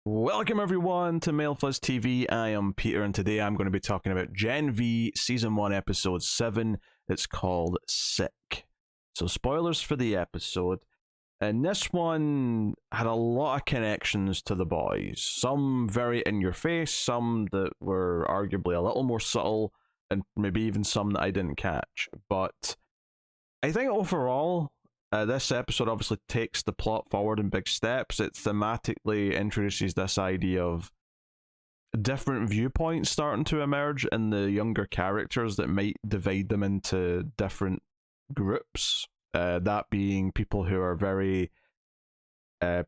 Welcome everyone to Male Fuzz TV. I am Peter and today I'm going to be talking about Gen V Season 1 Episode 7. It's called Sick. So spoilers for the episode. And this one had a lot of connections to the boys. Some very in your face, some that were arguably a little more subtle, and maybe even some that I didn't catch. But I think overall, this episode obviously takes the plot forward in big steps. It thematically introduces this idea of different viewpoints starting to emerge in the younger characters that might divide them into different groups. That being people who are very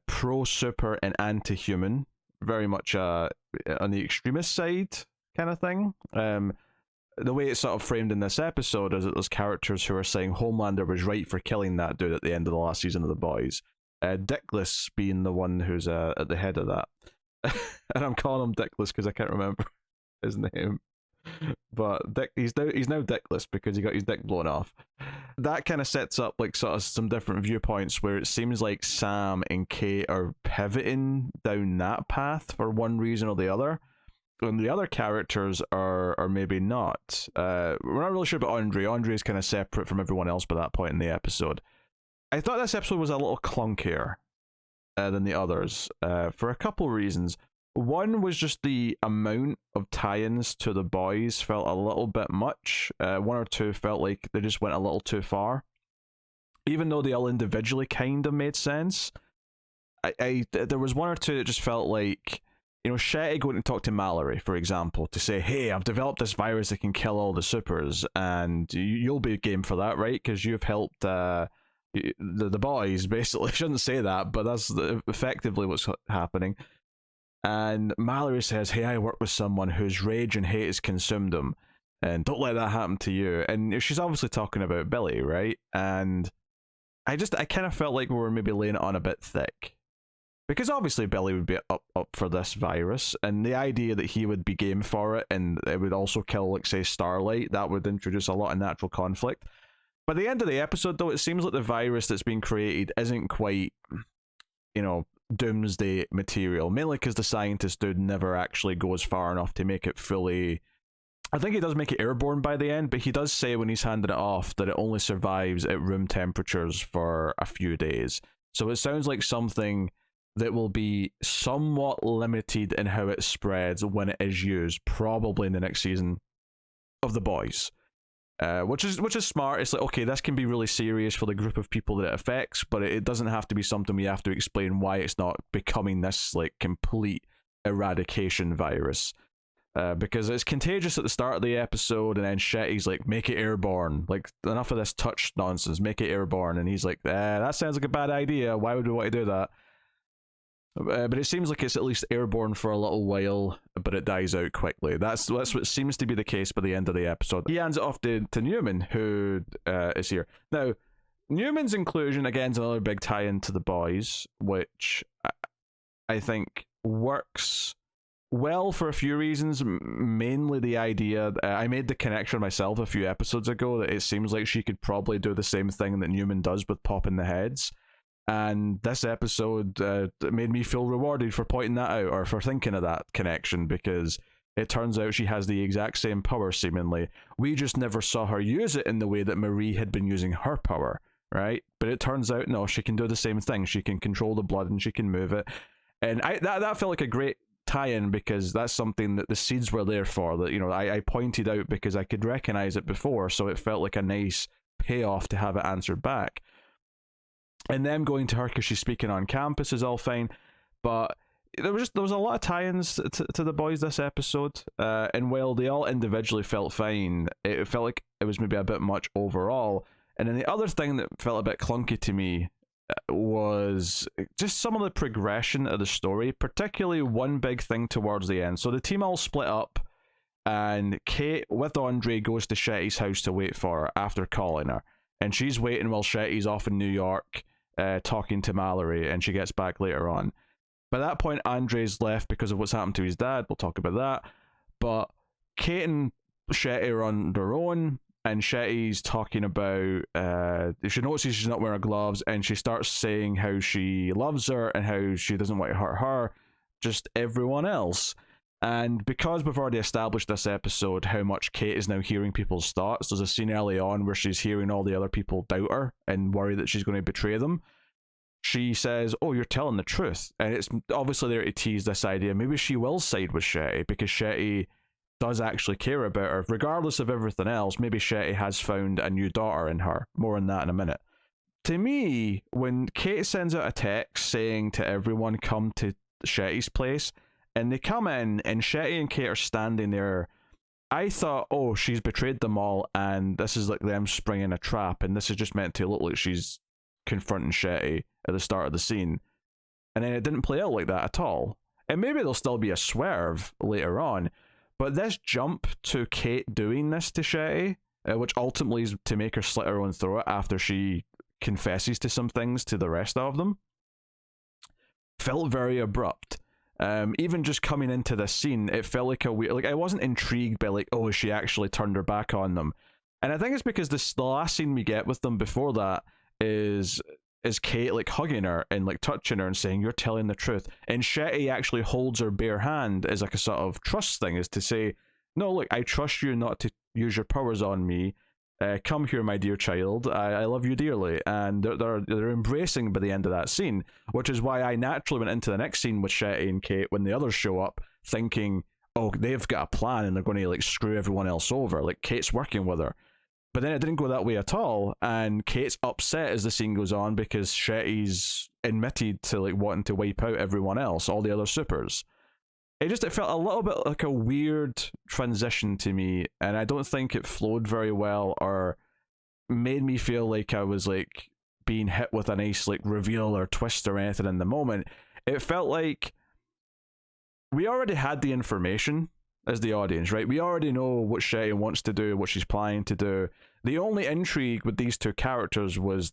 pro-super and anti-human, very much on the extremist side kind of thing. The way it's sort of framed in this episode is that there's characters who are saying Homelander was right for killing that dude at the end of the last season of The Boys. Dickless being the one who's at the head of that. And I'm calling him Dickless because I can't remember his name. But he's now Dickless because he got his dick blown off. That kind of sets up like sort of some different viewpoints where it seems like Sam and Kate are pivoting down that path for one reason or the other. And the other characters are maybe not. We're not really sure about Andre. Andre is kind of separate from everyone else by that point in the episode. I thought this episode was a little clunkier than the others for a couple reasons. One was just the amount of tie-ins to the boys felt a little bit much. One or two felt like they just went a little too far. Even though they all individually kind of made sense, there was one or two that just felt like, you know, Shetty going to talk to Mallory, for example, to say, hey, I've developed this virus that can kill all the supers, and you'll be game for that, right? Because you've helped the boys, basically. I shouldn't say that, but that's effectively what's happening. And Mallory says, hey, I work with someone whose rage and hate has consumed them, and don't let that happen to you. And she's obviously talking about Billy, right? And I kind of felt like we were maybe laying it on a bit thick. Because obviously Billy would be up for this virus, and the idea that he would be game for it, and it would also kill, like, say, Starlight, that would introduce a lot of natural conflict. By the end of the episode, though, it seems like the virus that's being created isn't quite, you know, doomsday material, mainly because the scientist dude never actually goes far enough to make it fully... I think he does make it airborne by the end, but he does say when he's handing it off that it only survives at room temperatures for a few days. So it sounds like something that will be somewhat limited in how it spreads when it is used, probably in the next season of The Boys. Which is smart. It's like, okay, this can be really serious for the group of people that it affects, but it doesn't have to be something we have to explain why it's not becoming this like complete eradication virus. Because it's contagious at the start of the episode, and then Shetty's like, make it airborne. Like, enough of this touch nonsense, make it airborne. And he's like, that sounds like a bad idea. Why would we want to do that? But it seems like it's at least airborne for a little while, but it dies out quickly. That's what seems to be the case by the end of the episode. He hands it off to Newman, who is here. Now, Newman's inclusion, again, is another big tie-in to the boys, which I think works well for a few reasons. Mainly the idea, I made the connection myself a few episodes ago, that it seems like she could probably do the same thing that Newman does with popping the heads. And this episode made me feel rewarded for pointing that out, or for thinking of that connection, because it turns out she has the exact same power, seemingly. We just never saw her use it in the way that Marie had been using her power, right? But it turns out, no, she can do the same thing. She can control the blood and she can move it. And that felt like a great tie-in, because that's something that the seeds were there for, that, you know, I pointed out because I could recognize it before, so it felt like a nice payoff to have it answered back. And them going to her because she's speaking on campus is all fine, but there was a lot of tie-ins to the boys this episode, and while they all individually felt fine, it felt like it was maybe a bit much overall. And then the other thing that felt a bit clunky to me was just some of the progression of the story, particularly one big thing towards the end. So the team all split up, and Kate with Andre goes to Shetty's house to wait for her after calling her, and she's waiting while Shetty's off in New York talking to Mallory, and she gets back later on. By that point, Andre's left because of what's happened to his dad. We'll talk about that. But Kate and Shetty are on their own, and Shetty's talking about she notices she's not wearing gloves, and she starts saying how she loves her and how she doesn't want to hurt her, just everyone else. And because we've already established this episode how much Kate is now hearing people's thoughts, there's a scene early on where she's hearing all the other people doubt her and worry that she's going to betray them. She says, "Oh, you're telling the truth." And it's obviously there to tease this idea. Maybe she will side with Shetty because Shetty does actually care about her. Regardless of everything else, maybe Shetty has found a new daughter in her. More on that in a minute. To me, when Kate sends out a text saying to everyone, come to Shetty's place, and they come in, and Shetty and Kate are standing there, I thought, oh, she's betrayed them all, and this is like them springing a trap, and this is just meant to look like she's confronting Shetty at the start of the scene. And then it didn't play out like that at all. And maybe there'll still be a swerve later on, but this jump to Kate doing this to Shetty, which ultimately is to make her slit her own throat after she confesses to some things to the rest of them, felt very abrupt. Even just coming into this scene, it felt like a weird, like I wasn't intrigued by like, oh, she actually turned her back on them. And I think it's because the last scene we get with them before that is Kate like hugging her and like touching her and saying, you're telling the truth. And Shetty actually holds her bare hand as like a sort of trust thing, is to say, no, look, I trust you not to use your powers on me. Come here, my dear child. I love you dearly. And they're embracing by the end of that scene, which is why I naturally went into the next scene with Shetty and Kate when the others show up, thinking, oh, they've got a plan and they're going to like screw everyone else over. Like Kate's working with her. But then it didn't go that way at all, and Kate's upset as the scene goes on because Shetty's admitted to like wanting to wipe out everyone else, all the other supers. It felt a little bit like a weird transition to me, and I don't think it flowed very well or made me feel like I was like being hit with a nice like reveal or twist or anything in the moment. It felt like we already had the information as the audience, right? We already know what Shetty wants to do, what she's planning to do. The only intrigue with these two characters was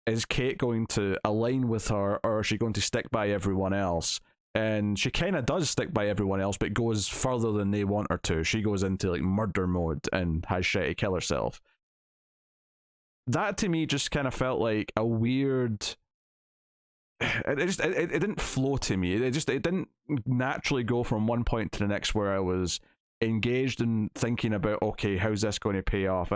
is Kate going to align with her, or is she going to stick by everyone else? And she kind of does stick by everyone else, but goes further than they want her to. She goes into like murder mode and has Shetty kill herself. That to me just kind of felt like a weird... It didn't flow to me. It didn't naturally go from one point to the next where I was engaged in thinking about, okay, how's this going to pay off?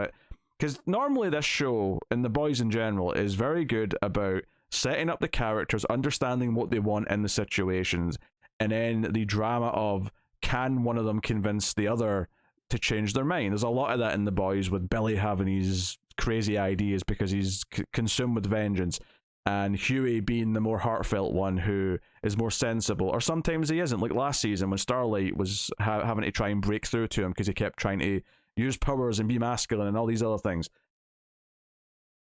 Because normally this show, and The Boys in general, is very good about setting up the characters, understanding what they want in the situations, and then the drama of, can one of them convince the other to change their mind? There's a lot of that in The Boys, with Billy having his crazy ideas because he's consumed with vengeance, and Huey being the more heartfelt one who is more sensible, or sometimes he isn't, like last season when Starlight was having to try and break through to him because he kept trying to use powers and be masculine and all these other things.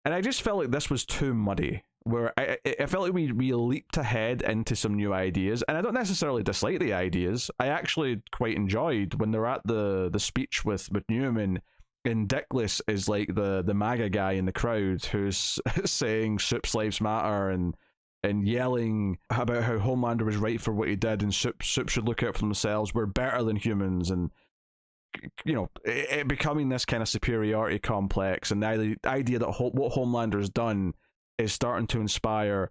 And I just felt like this was too muddy, where I felt like we leaped ahead into some new ideas, and I don't necessarily dislike the ideas. I actually quite enjoyed when they're at the speech with Newman, and Dickless is like the MAGA guy in the crowd who's saying Soup's lives matter and yelling about how Homelander was right for what he did and Soup should look out for themselves. We're better than humans, and you know, it becoming this kind of superiority complex, and the idea that what Homelander's done is starting to inspire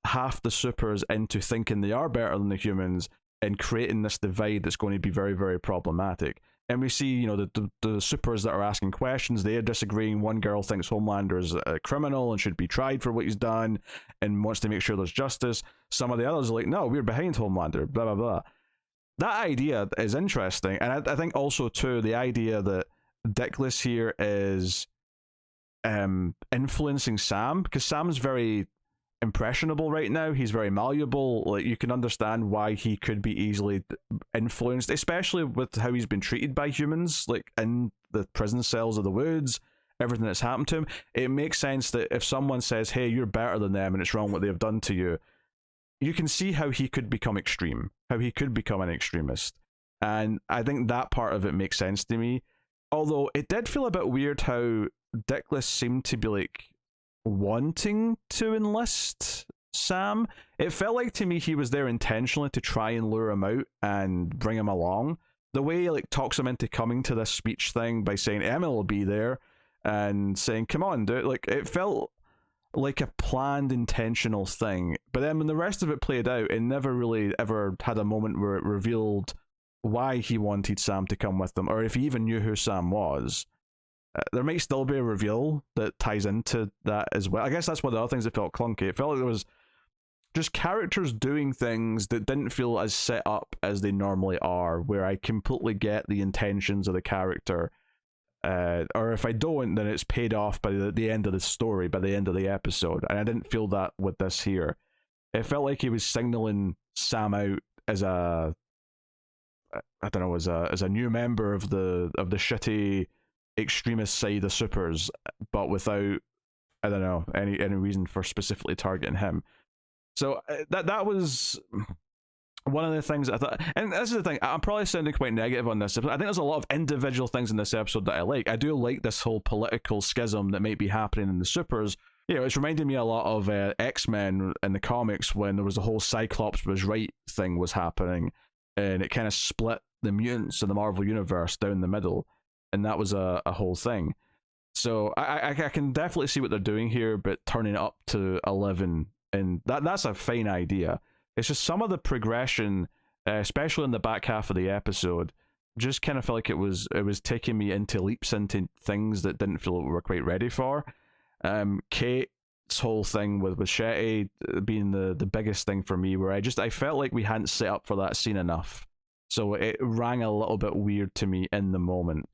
half the supers into thinking they are better than the humans and creating this divide that's going to be very, very problematic. And we see, you know, the supers that are asking questions, they're disagreeing. One girl thinks Homelander is a criminal and should be tried for what he's done and wants to make sure there's justice. Some of the others are like, no, we're behind Homelander, blah, blah, blah. That idea is interesting. And I think also, too, the idea that Dickless here is influencing Sam, because Sam's very impressionable right now. He's very malleable. Like, you can understand why he could be easily influenced, especially with how he's been treated by humans, like in the prison cells of the woods, everything that's happened to him. It makes sense that if someone says, hey, you're better than them and it's wrong what they've done to you, you can see how he could become extreme, how he could become an extremist. And I think that part of it makes sense to me. Although it did feel a bit weird how Dickless seemed to be like wanting to enlist Sam. It felt like to me he was there intentionally to try and lure him out and bring him along. The way he like talks him into coming to this speech thing by saying Emma will be there and saying, come on, dude. Like, it felt like a planned, intentional thing. But then when the rest of it played out, it never really ever had a moment where it revealed why he wanted Sam to come with them, or if he even knew who Sam was. There might still be a reveal that ties into that as well. I guess that's one of the other things that felt clunky. It felt like there was just characters doing things that didn't feel as set up as they normally are, where I completely get the intentions of the character. Or if I don't, then it's paid off by the end of the story, by the end of the episode. And I didn't feel that with this here. It felt like he was signaling Sam out as a, I don't know, as a new member of the shitty extremist side of supers, but without, I don't know, any reason for specifically targeting him. So that was one of the things I thought, and this is the thing, I'm probably sounding quite negative on this. I think there's a lot of individual things in this episode that I like. I do like this whole political schism that might be happening in the supers. You know, it's reminding me a lot of X-Men in the comics when there was the whole Cyclops was right thing was happening, and it kind of split the mutants in the Marvel universe down the middle, and that was a whole thing. So I can definitely see what they're doing here, but turning it up to 11, and that's a fine idea. It's just some of the progression, especially in the back half of the episode, just kind of felt like it was taking me into leaps into things that didn't feel we were quite ready for. Kate's whole thing with Shetty being the biggest thing for me, where I felt like we hadn't set up for that scene enough, so it rang a little bit weird to me in the moment.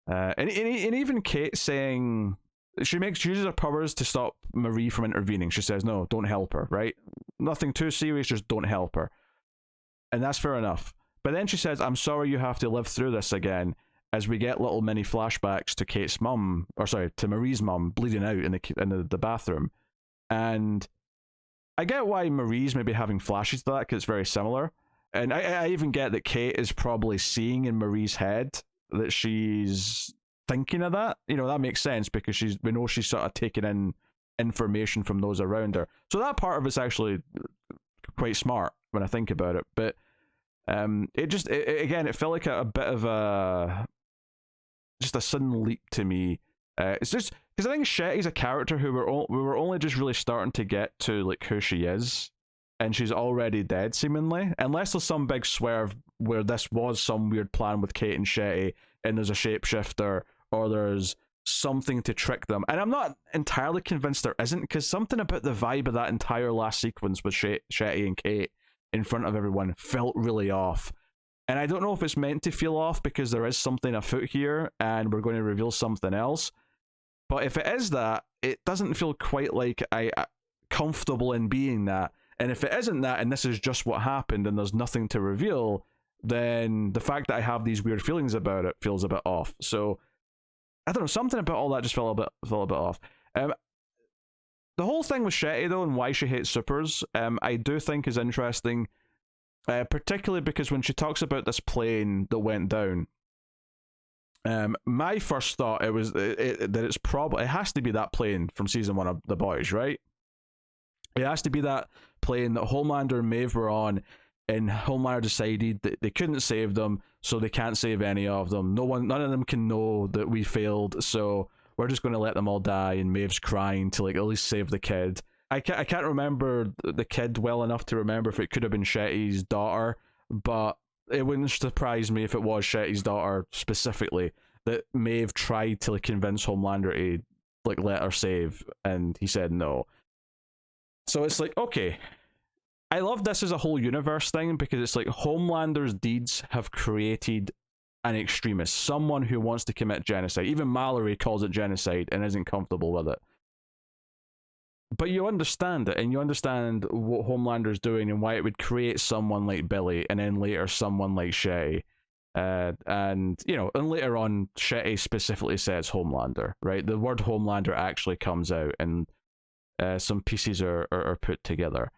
And even Kate saying she uses her powers to stop Marie from intervening. She says, "No, don't help her." Right? Nothing too serious, just don't help her, and that's fair enough. But then she says, "I'm sorry you have to live through this again." As we get little mini flashbacks to Kate's mum, or sorry, to Marie's mum bleeding out in the bathroom, and I get why Marie's maybe having flashes to that because it's very similar, and I even get that Kate is probably seeing in Marie's head that she's thinking of that. You know, that makes sense because we know she's sort of taking in information from those around her. So that part of it's actually quite smart when I think about it. But it felt like a bit of a sudden leap to me. It's just because I think Shetty's a character who we were only just really starting to get to like who she is, and she's already dead seemingly, unless there's some big swerve where this was some weird plan with Kate and Shetty, and there's a shapeshifter, or there's something to trick them. And I'm not entirely convinced there isn't, because something about the vibe of that entire last sequence with Shetty and Kate in front of everyone felt really off. And I don't know if it's meant to feel off because there is something afoot here and we're going to reveal something else. But if it is that, it doesn't feel quite like I'm comfortable in being that. And if it isn't that, and this is just what happened and there's nothing to reveal, then the fact that I have these weird feelings about it feels a bit off. So I don't know, something about all that just felt a bit off. The whole thing with Shetty though, and why she hates supers, I do think is interesting, particularly because when she talks about this plane that went down, my first thought it has to be that plane from season 1 of The Boys, right? It has to be that plane that Homelander and Maeve were on, and Homelander decided that they couldn't save them, so they can't save any of them. None of them can know that we failed, so we're just going to let them all die, and Maeve's crying to like at least save the kid. I can't remember the kid well enough to remember if it could have been Shetty's daughter, but it wouldn't surprise me if it was Shetty's daughter specifically, that Maeve tried to like convince Homelander to like let her save, and he said no. So it's like, okay, I love this as a whole universe thing because it's like Homelander's deeds have created an extremist, someone who wants to commit genocide. Even Mallory calls it genocide and isn't comfortable with it. But you understand it, and you understand what Homelander's doing and why it would create someone like Billy and then later someone like Shetty. And, you know, and later on, Shetty specifically says Homelander, right? The word Homelander actually comes out, and some pieces are put together.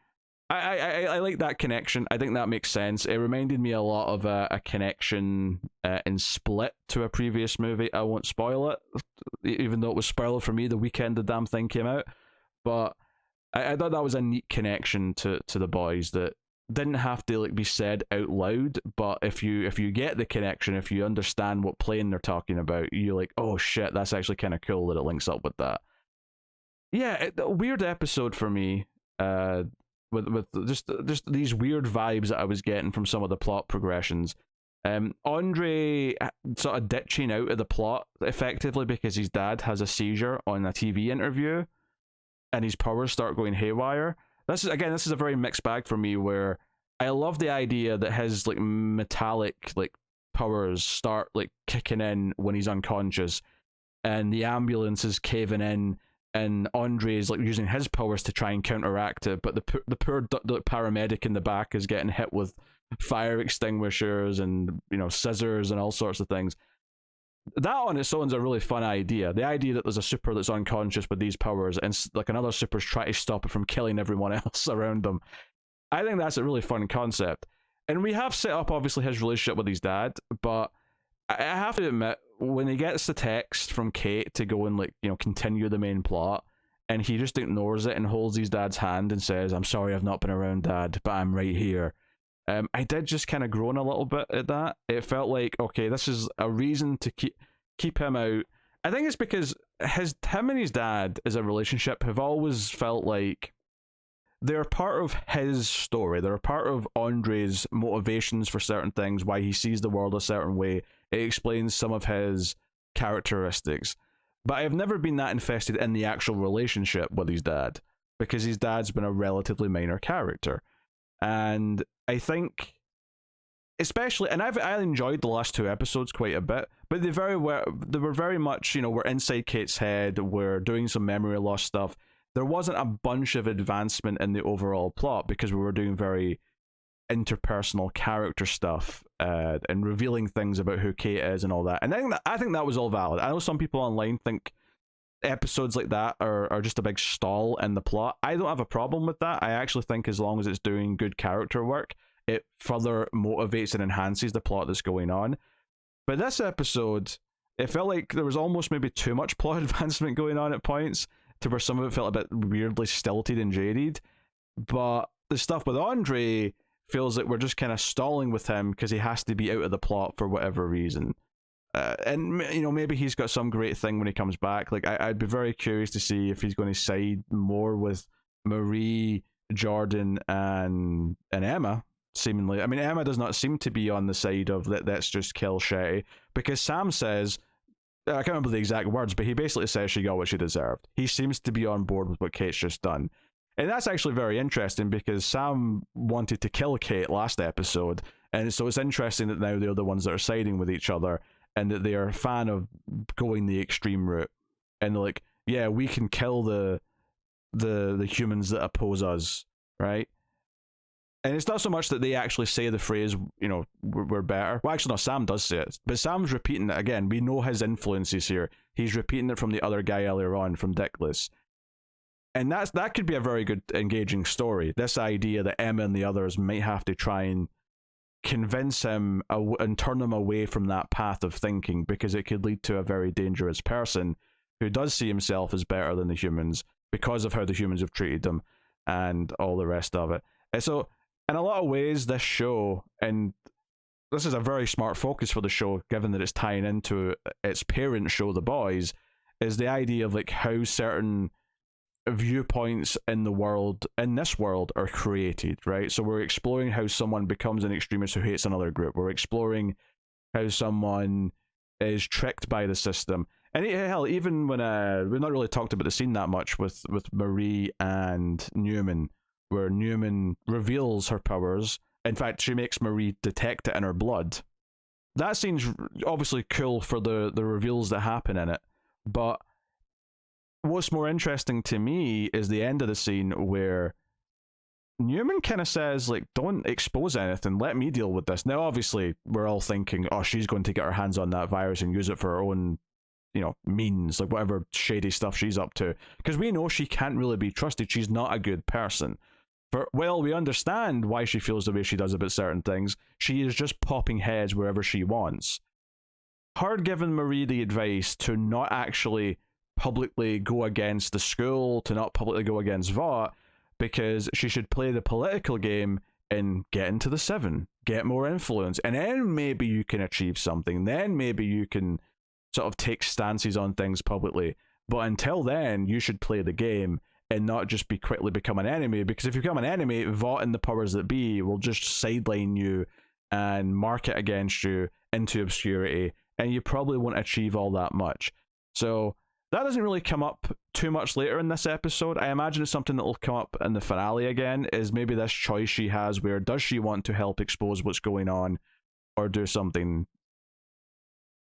I like that connection. I think that makes sense. It reminded me a lot of a connection in Split to a previous movie. I won't spoil it, even though it was spoiled for me the weekend the damn thing came out. But I thought that was a neat connection to The Boys that didn't have to like be said out loud. But if you get the connection, if you understand what plane they're talking about, you're like, oh shit, that's actually kind of cool that it links up with that. yeah, a weird episode for me. With just these weird vibes that I was getting from some of the plot progressions. Andre sort of ditching out of the plot effectively because his dad has a seizure on a TV interview, and his powers start going haywire. This is a very mixed bag for me. Where I love the idea that his like metallic like powers start like kicking in when he's unconscious, and the ambulance is caving in, and Andre is like using his powers to try and counteract it, but the poor paramedic in the back is getting hit with fire extinguishers and scissors and all sorts of things. That on its own is a really fun idea. The idea that there's a super that's unconscious with these powers, and like another super's trying to stop it from killing everyone else around them. I think that's a really fun concept. And we have set up obviously his relationship with his dad, but I have to admit, when he gets the text from Kate to go and like continue the main plot, and he just ignores it and holds his dad's hand and says, "I'm sorry I've not been around, Dad, but I'm right here." I did just kind of groan a little bit at that. It felt like, okay, this is a reason to keep him out. I think it's because him and his dad as a relationship have always felt like they're part of his story. They're a part of Andre's motivations for certain things, why he sees the world a certain way. It explains some of his characteristics. But I've never been that invested in the actual relationship with his dad, because his dad's been a relatively minor character. And I think, especially, and I enjoyed the last two episodes quite a bit, but they were very much, we're inside Kate's head, we're doing some memory loss stuff. There wasn't a bunch of advancement in the overall plot because we were doing very interpersonal character stuff and revealing things about who Kate is and all that. And I think that was all valid. I know some people online think episodes like that are just a big stall in the plot. I don't have a problem with that. I actually think as long as it's doing good character work, it further motivates and enhances the plot that's going on. But this episode, it felt like there was almost maybe too much plot advancement going on at points, to where some of it felt a bit weirdly stilted and jaded. But the stuff with Andre feels like we're just kind of stalling with him because he has to be out of the plot for whatever reason. And maybe he's got some great thing when he comes back. Like I'd be very curious to see if he's going to side more with Marie, Jordan, and Emma. Seemingly, I mean, Emma does not seem to be on the side of let's just kill Shetty, because Sam says, I can't remember the exact words, but he basically says she got what she deserved. He seems to be on board with what Kate's just done. And that's actually very interesting, because Sam wanted to kill Kate last episode, and so it's interesting that now they're the ones that are siding with each other, and that they are a fan of going the extreme route. And they're like, yeah, we can kill the humans that oppose us, right? And it's not so much that they actually say the phrase, we're better. Well, actually, no, Sam does say it. But Sam's repeating it again. We know his influences here. He's repeating it from the other guy earlier on, from Dickless. And that could be a very good, engaging story. This idea that Emma and the others might have to try and convince him and turn him away from that path of thinking, because it could lead to a very dangerous person who does see himself as better than the humans because of how the humans have treated them and all the rest of it. And so, in a lot of ways, this show, and this is a very smart focus for the show, given that it's tying into its parent show, The Boys, is the idea of like how certain viewpoints in this world are created, right? So we're exploring how someone becomes an extremist who hates another group. We're exploring how someone is tricked by the system. And hell, even when we've not really talked about the scene that much with Marie and Newman, where Newman reveals her powers. In fact, she makes Marie detect it in her blood. That scene's obviously cool for the reveals that happen in it. But what's more interesting to me is the end of the scene where Newman kind of says, like, don't expose anything, let me deal with this. Now, obviously, we're all thinking, oh, she's going to get her hands on that virus and use it for her own, means, like whatever shady stuff she's up to. Because we know she can't really be trusted. She's not a good person. Well, we understand why she feels the way she does about certain things. She is just popping heads wherever she wants. Her giving Marie the advice to not actually publicly go against the school, to not publicly go against Vought, because she should play the political game and get into the 7, get more influence, and then maybe you can achieve something. Then maybe you can sort of take stances on things publicly. But until then, you should play the game and not just quickly become an enemy, because if you become an enemy, Vought and the powers that be will just sideline you and market against you into obscurity, and you probably won't achieve all that much. So that doesn't really come up too much later in this episode. I imagine it's something that will come up in the finale again, is maybe this choice she has where does she want to help expose what's going on, or do something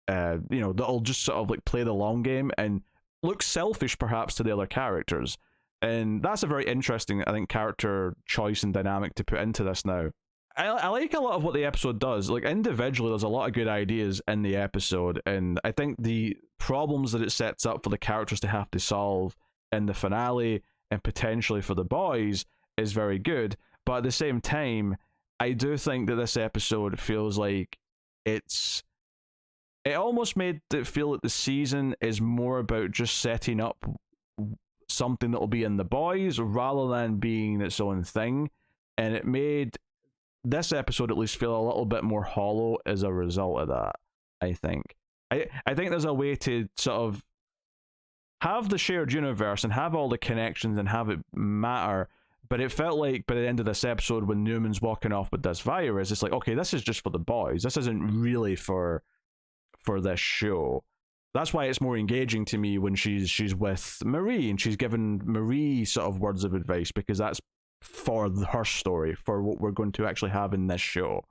that'll just sort of like play the long game and look selfish perhaps to the other characters. And that's a very interesting, I think, character choice and dynamic to put into this now. I like a lot of what the episode does. Like, individually, there's a lot of good ideas in the episode, and I think the problems that it sets up for the characters to have to solve in the finale and potentially for the boys is very good. But at the same time, I do think that this episode feels like it almost made it feel that the season is more about just setting up something that will be in the boys rather than being its own thing, and it made this episode at least feel a little bit more hollow as a result of that. I think there's a way to sort of have the shared universe and have all the connections and have it matter, but it felt like by the end of this episode, when Newman's walking off with this virus, it's like, okay, this is just for the boys, this isn't really for this show. That's why it's more engaging to me when she's with Marie and she's given Marie sort of words of advice, because that's for her story, for what we're going to actually have in this show.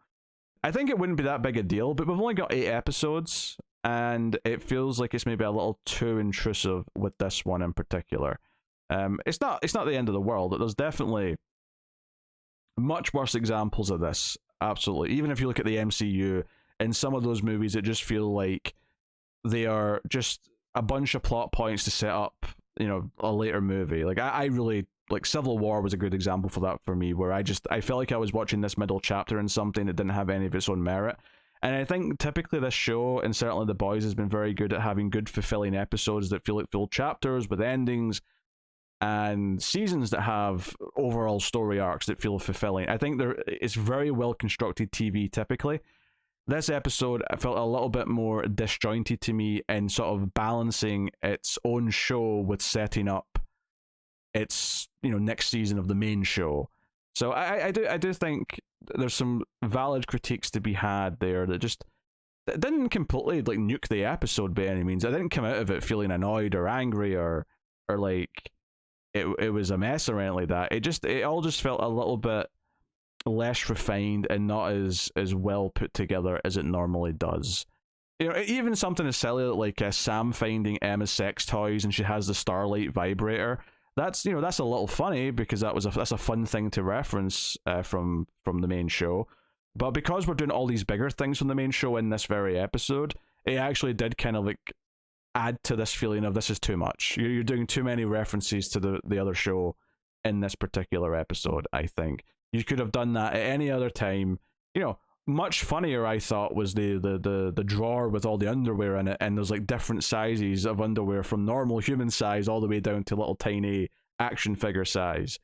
I think it wouldn't be that big a deal, but we've only got 8 episodes, and it feels like it's maybe a little too intrusive with this one in particular. It's not the end of the world. There's definitely much worse examples of this, absolutely. Even if you look at the MCU, in some of those movies, it just feel like they are just a bunch of plot points to set up, a later movie. Like, I really, like, Civil War was a good example for that for me, where I felt like I was watching this middle chapter in something that didn't have any of its own merit. And I think typically this show, and certainly The Boys, has been very good at having good, fulfilling episodes that feel like full chapters with endings, and seasons that have overall story arcs that feel fulfilling. I think it's very well constructed TV typically. This episode felt a little bit more disjointed to me in sort of balancing its own show with setting up its next season of the main show. So I do think there's some valid critiques to be had there that didn't completely like nuke the episode by any means. I didn't come out of it feeling annoyed or angry or like it was a mess or anything like that. It all just felt a little bit less refined and not as well put together as it normally does. Even something as silly like Sam finding Emma's sex toys and she has the Starlight vibrator. That's that's a little funny because that's a fun thing to reference from the main show. But because we're doing all these bigger things from the main show in this very episode, it actually did kind of like add to this feeling of this is too much. You're doing too many references to the other show in this particular episode, I think. You could have done that at any other time. Much funnier, I thought, was the drawer with all the underwear in it, and there's like different sizes of underwear from normal human size all the way down to little tiny action figure size.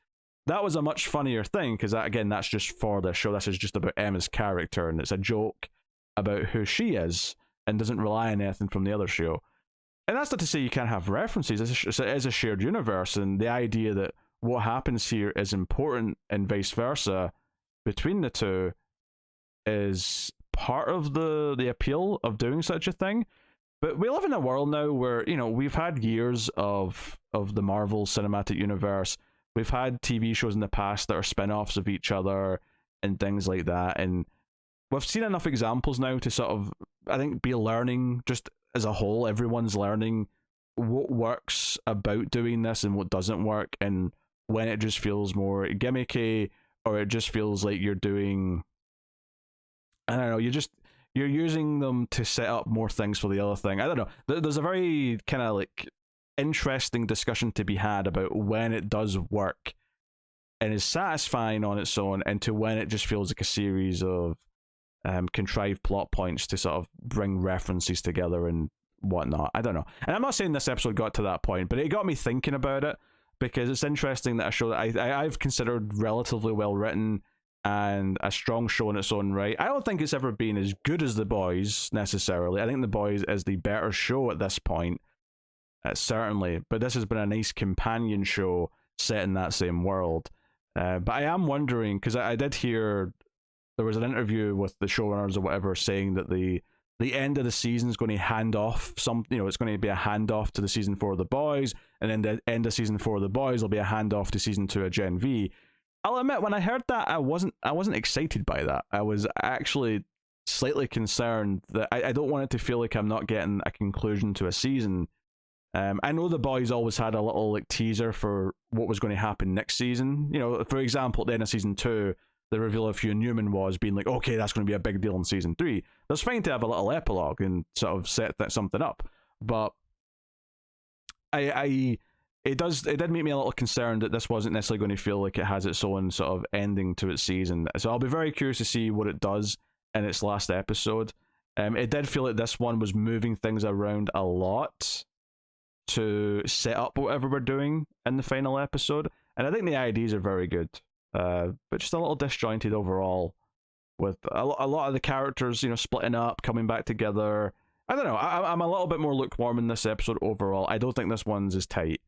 That was a much funnier thing, because that's just for the show. This is just about Emma's character, and it's a joke about who she is and doesn't rely on anything from the other show. And that's not to say you can't have references. It is a shared universe, and the idea that what happens here is important and vice versa between the two is part of the appeal of doing such a thing. But we live in a world now where we've had years of the Marvel Cinematic Universe. We've had TV shows in the past that are spin-offs of each other and things like that, and we've seen enough examples now to sort of, I think, be learning just as a whole. Everyone's learning what works about doing this and what doesn't work, and when it just feels more gimmicky, or it just feels like you're doing, I don't know, you're using them to set up more things for the other thing. I don't know. There's a very kind of like interesting discussion to be had about when it does work and is satisfying on its own, and to when it just feels like a series of contrived plot points to sort of bring references together and whatnot. I don't know. And I'm not saying this episode got to that point, but it got me thinking about it, because it's interesting that a show that I've considered relatively well written and a strong show in its own right. I don't think it's ever been as good as The Boys necessarily. I think The Boys is the better show at this point, certainly. But this has been a nice companion show set in that same world. But I am wondering, because I did hear there was an interview with the showrunners or whatever saying that the end of the season is going to hand off some, it's going to be a handoff to the season 4 of The Boys, and then the end of season 4 of The Boys will be a handoff to season 2 of Gen V. I'll admit, when I heard that, I wasn't excited by that. I was actually slightly concerned that I don't want it to feel like I'm not getting a conclusion to a season. I know The Boys always had a little like teaser for what was going to happen next season. For example, at the end of season 2, the reveal of who Newman was, being like, okay, that's going to be a big deal in season 3. That's fine to have a little epilogue and sort of set something up, but it did make me a little concerned that this wasn't necessarily going to feel like it has its own sort of ending to its season. So I'll be very curious to see what it does in its last episode. It did feel like this one was moving things around a lot to set up whatever we're doing in the final episode, and I think the ideas are very good. But just a little disjointed overall, with a lot of the characters, splitting up, coming back together. I don't know. I'm a little bit more lukewarm in this episode overall. I don't think this one's as tight,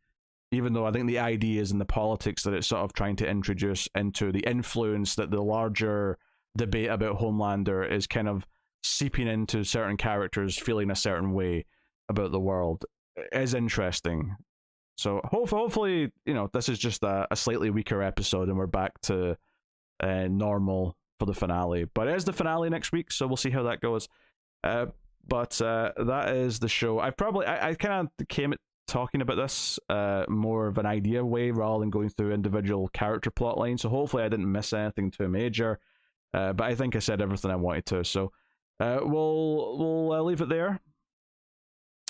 even though I think the ideas and the politics that it's sort of trying to introduce into the influence that the larger debate about Homelander is kind of seeping into certain characters feeling a certain way about the world is interesting. So hopefully, this is just a slightly weaker episode and we're back to normal for the finale. But it is the finale next week, so we'll see how that goes. But that is the show. I kind of came at talking about this more of an idea way rather than going through individual character plot lines. So hopefully I didn't miss anything too major. But I think I said everything I wanted to. So we'll leave it there.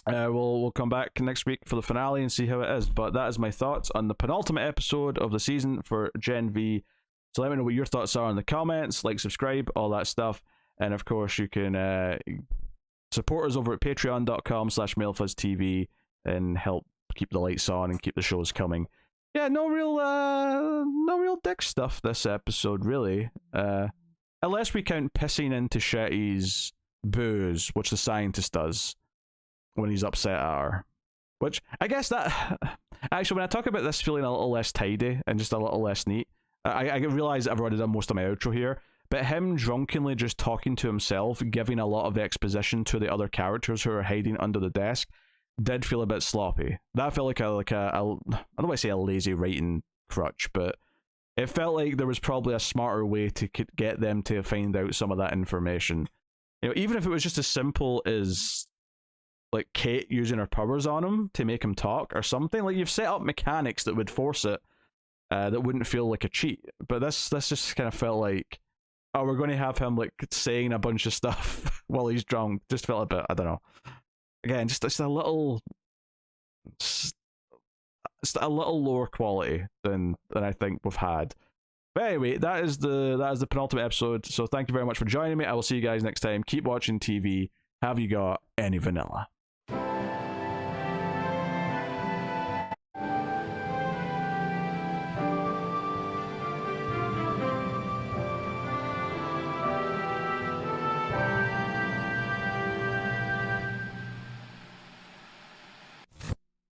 We'll come back next week for the finale and see how it is. But that is my thoughts on the penultimate episode of the season for Gen V. So let me know what your thoughts are in the comments. Like, subscribe, all that stuff. And of course, you can support us over at patreon.com/MailFuzzTV and help keep the lights on and keep the shows coming. Yeah, no real dick stuff this episode, really. Unless we count pissing into Shetty's booze, which the scientist does when he's upset at her. Which, I guess that... Actually, when I talk about this feeling a little less tidy and just a little less neat, I realise I've already done most of my outro here, but him drunkenly just talking to himself, giving a lot of exposition to the other characters who are hiding under the desk, did feel a bit sloppy. That felt like a I don't want to say a lazy writing crutch, but it felt like there was probably a smarter way to get them to find out some of that information. Even if it was just as simple as like Kate using her powers on him to make him talk or something. Like, you've set up mechanics that would force it, that wouldn't feel like a cheat. But this just kind of felt like, oh, we're going to have him like saying a bunch of stuff while he's drunk. Just felt a bit, I don't know. Again, just a little lower quality than I think we've had. But anyway, that is the penultimate episode. So thank you very much for joining me. I will see you guys next time. Keep watching TV. Have you got any vanilla?